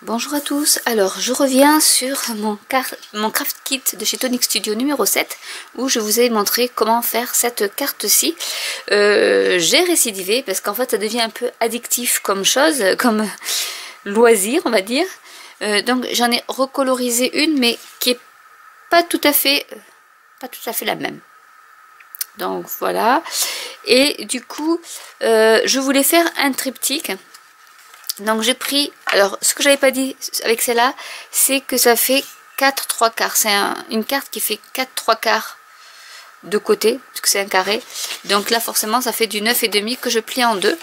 Bonjour à tous, alors je reviens sur mon craft kit de chez Tonic Studio numéro 7 où je vous ai montré comment faire cette carte-ci. J'ai récidivé parce qu'en fait ça devient un peu addictif comme chose, comme loisir on va dire. Donc j'en ai recolorisé une mais qui est pas tout à fait la même. Donc voilà, et du coup je voulais faire un triptyque. Donc j'ai pris, alors ce que j'avais pas dit avec celle-là, c'est que ça fait 4 3/4. C'est une carte qui fait 4 3/4 de côté, parce que c'est un carré. Donc là forcément ça fait du 9,5 que je plie en deux.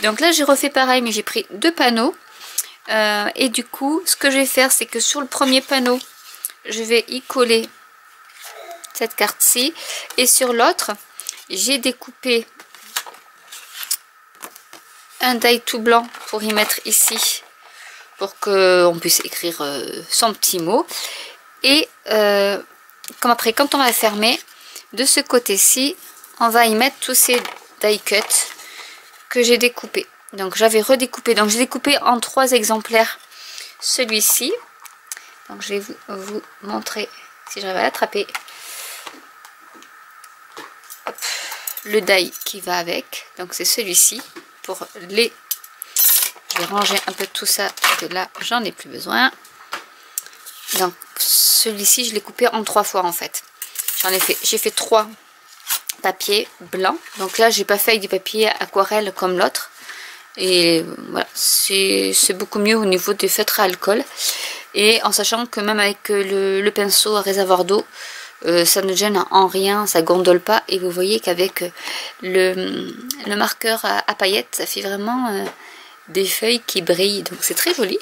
Donc là j'ai refait pareil, mais j'ai pris deux panneaux. Et du coup ce que je vais faire, c'est que sur le premier panneau, je vais y coller cette carte-ci. Et sur l'autre, j'ai découpé un die tout blanc pour y mettre ici, pour qu'on puisse écrire son petit mot. Et comme après, quand on va fermer, de ce côté-ci, on va y mettre tous ces die cuts que j'ai découpés. Donc j'avais redécoupé, donc j'ai découpé en 3 exemplaires celui-ci. Donc je vais vous montrer si j'arrive à l'attraper. Le die qui va avec, donc c'est celui-ci. Pour les, je vais ranger un peu tout ça parce que là j'en ai plus besoin. Donc celui-ci je l'ai coupé en 3 fois en fait. J'ai fait 3 papiers blancs. Donc là j'ai pas fait avec du papier aquarelle comme l'autre. Et voilà, c'est beaucoup mieux au niveau des feutres à alcool. Et en sachant que même avec le pinceau à réservoir d'eau, ça ne gêne en rien, ça gondole pas. Et vous voyez qu'avec le marqueur à paillettes, ça fait vraiment des feuilles qui brillent. Donc c'est très joli.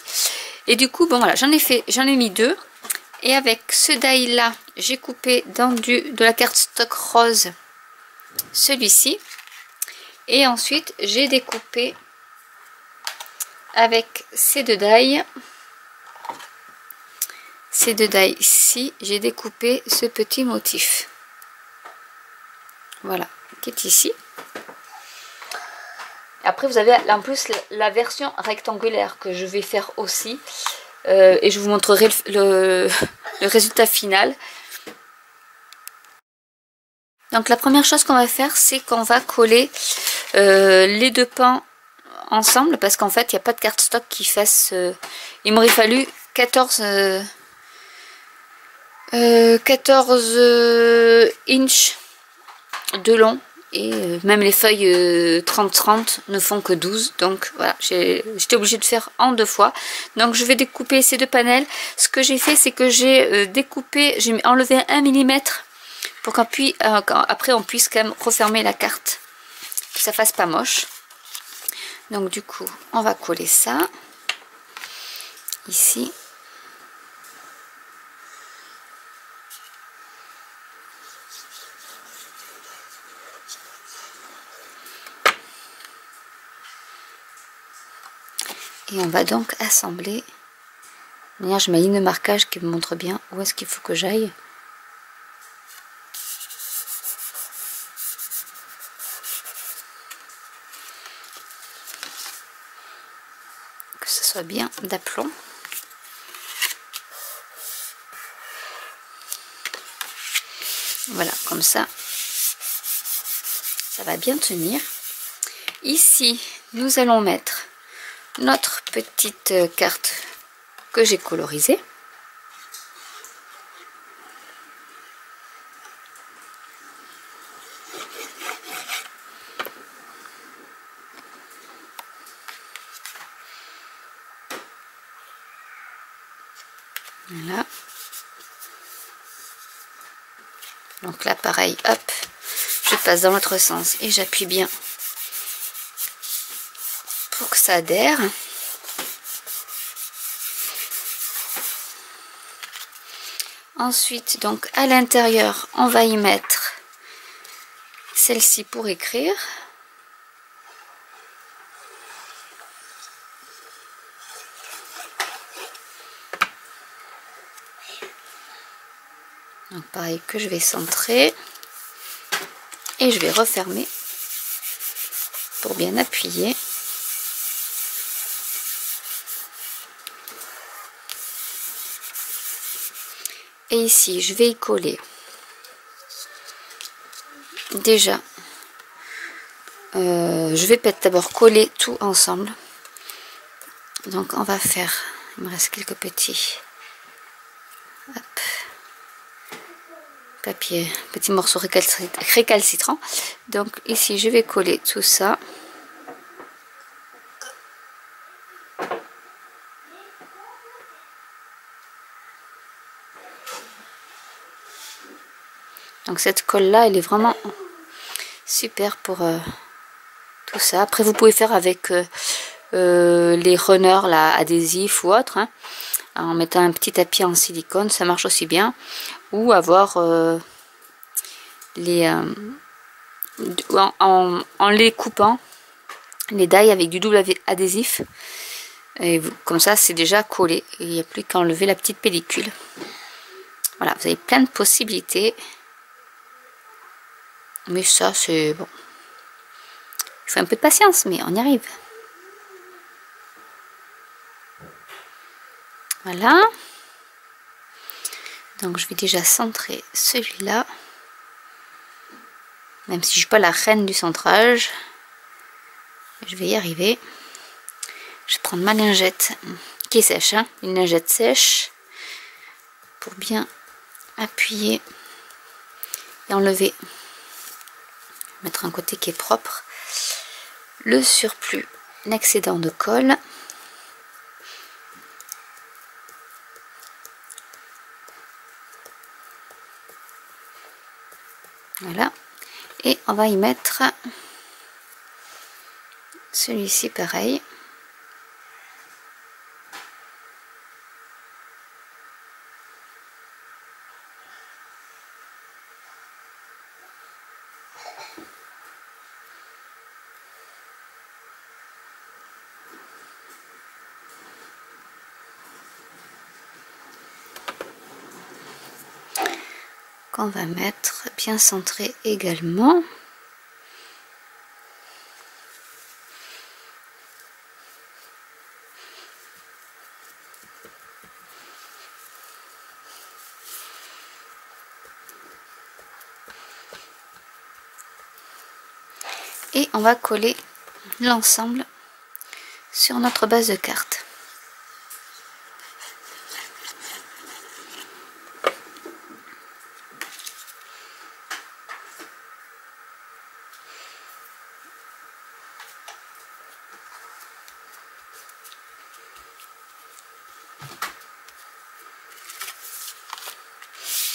Et du coup, bon voilà, j'en ai mis 2. Et avec ce die là, j'ai coupé dans de la carte stock rose celui-ci. Et ensuite, j'ai découpé avec ces deux die. Ces deux die ici, j'ai découpé ce petit motif. Voilà, qui est ici. Après, vous avez en plus la version rectangulaire que je vais faire aussi. Et je vous montrerai le résultat final. Donc la première chose qu'on va faire, c'est qu'on va coller les deux pans ensemble. Parce qu'en fait, il n'y a pas de cardstock qui fasse... il m'aurait fallu 14 inches de long. Et même les feuilles 30-30 ne font que 12. Donc voilà, j'étais obligée de faire en 2 fois. Donc je vais découper ces 2 panels. Ce que j'ai fait, c'est que j'ai découpé, j'ai enlevé 1 mm pour qu'après on puisse quand même refermer la carte. Que ça fasse pas moche. Donc du coup, on va coller ça. Ici. Et on va donc assembler. D'ailleurs, je mets une marquage qui me montre bien où est-ce qu'il faut que j'aille. Que ce soit bien d'aplomb. Voilà, comme ça, ça va bien tenir. Ici, nous allons mettre notre petite carte que j'ai colorisée. Voilà. Donc là, pareil, hop, je passe dans l'autre sens et j'appuie bien pour que ça adhère. Ensuite, donc à l'intérieur, on va y mettre celle-ci pour écrire. Donc pareil que je vais centrer et je vais refermer pour bien appuyer. Et ici, je vais y coller. Déjà, je vais peut-être d'abord coller tout ensemble. Donc on va faire, il me reste quelques petits hop, papier, petits morceaux récalcitrants. Donc ici je vais coller tout ça. Donc cette colle là, elle est vraiment super pour tout ça. Après vous pouvez faire avec les runners là, adhésifs ou autres, hein, en mettant un petit tapis en silicone, ça marche aussi bien. Ou avoir les en les coupant les die avec du double adhésif. Et comme ça c'est déjà collé. Il n'y a plus qu'à enlever la petite pellicule. Voilà, vous avez plein de possibilités. Mais ça c'est bon. Il faut un peu de patience, mais on y arrive. Voilà. Donc je vais déjà centrer celui-là. Même si je ne suis pas la reine du centrage. Je vais y arriver. Je vais prendre ma lingette qui est sèche, hein, une lingette sèche. Pour bien appuyer et enlever. Mettre un côté qui est propre. Le surplus, l'excédent de colle. Voilà. Et on va y mettre celui-ci pareil. Qu'on va mettre bien centré également. Et on va coller l'ensemble sur notre base de carte.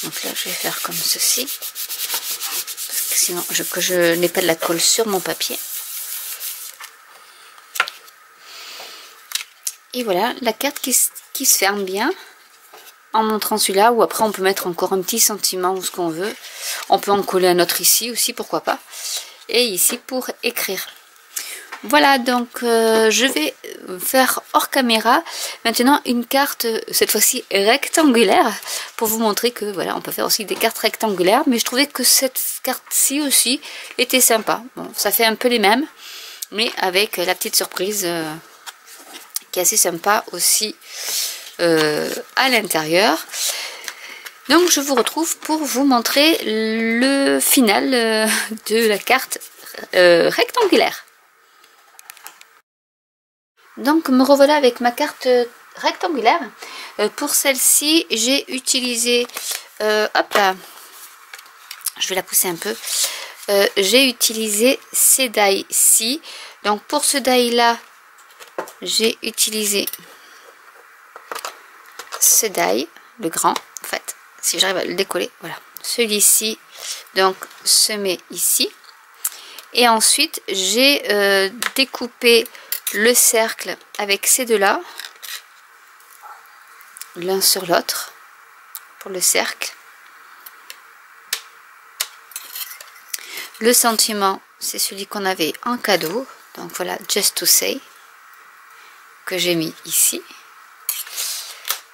Donc là je vais faire comme ceci, parce que sinon que je n'ai pas de la colle sur mon papier. Et voilà la carte qui se ferme bien en montrant celui-là, ou après on peut mettre encore un petit sentiment ou ce qu'on veut. On peut en coller un autre ici aussi, pourquoi pas. Et ici pour écrire. Voilà, donc je vais faire hors caméra maintenant une carte, cette fois-ci rectangulaire, pour vous montrer que voilà, on peut faire aussi des cartes rectangulaires, mais je trouvais que cette carte-ci aussi était sympa. Bon, ça fait un peu les mêmes, mais avec la petite surprise qui est assez sympa aussi à l'intérieur. Donc je vous retrouve pour vous montrer le final de la carte rectangulaire. Donc me revoilà avec ma carte rectangulaire. Pour celle-ci, j'ai utilisé, hop là, je vais la pousser un peu. J'ai utilisé ces die-ci. Donc pour ce die-là, j'ai utilisé ce die, le grand, en fait, si j'arrive à le décoller, voilà. Celui-ci, donc, se met ici. Et ensuite, j'ai découpé le cercle avec ces deux-là, l'un sur l'autre, pour le cercle. Le sentiment, c'est celui qu'on avait en cadeau, donc voilà, Just to Say, que j'ai mis ici.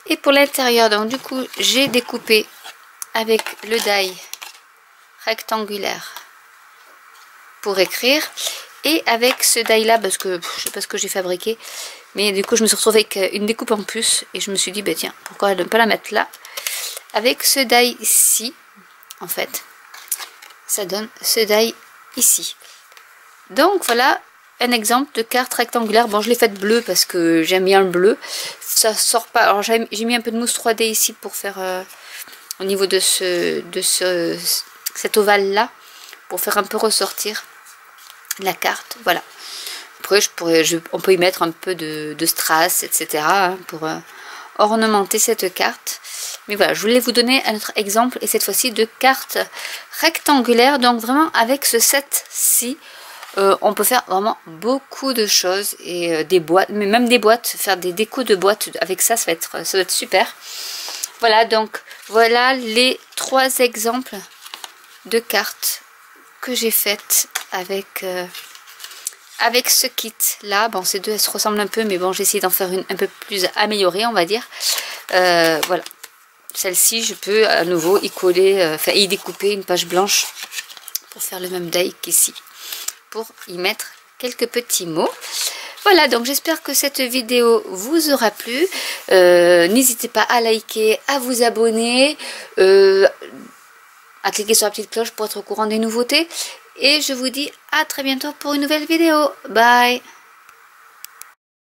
Et pour l'intérieur, donc du coup, j'ai découpé avec le die rectangulaire pour écrire. Et avec ce die là, parce que je sais pas ce que j'ai fabriqué, mais du coup je me suis retrouvée avec une découpe en plus et je me suis dit bah tiens, pourquoi ne pas la mettre là avec ce die ici, en fait. Ça donne ce die ici. Donc voilà un exemple de carte rectangulaire. Bon, je l'ai faite bleue parce que j'aime bien le bleu. Ça sort pas. Alors j'ai mis un peu de mousse 3D ici pour faire au niveau de cet ovale là, pour faire un peu ressortir la carte. Voilà. Après on peut y mettre un peu de strass, etc. hein, pour ornementer cette carte. Mais voilà, je voulais vous donner un autre exemple, et cette fois-ci de carte rectangulaire. Donc vraiment avec ce set-ci, on peut faire vraiment beaucoup de choses, et des boîtes, mais même des boîtes, faire des décos de boîtes avec ça, ça va être super. Voilà, donc voilà les 3 exemples de cartes que j'ai faites avec ce kit là. Bon, ces deux elles se ressemblent un peu, mais bon, j'ai essayé d'en faire une un peu plus améliorée, on va dire. Voilà, celle-ci je peux à nouveau y coller, enfin y découper une page blanche pour faire le même die qu'ici, pour y mettre quelques petits mots. Voilà, donc j'espère que cette vidéo vous aura plu. N'hésitez pas à liker, à vous abonner, à cliquer sur la petite cloche pour être au courant des nouveautés. Et je vous dis à très bientôt pour une nouvelle vidéo. Bye!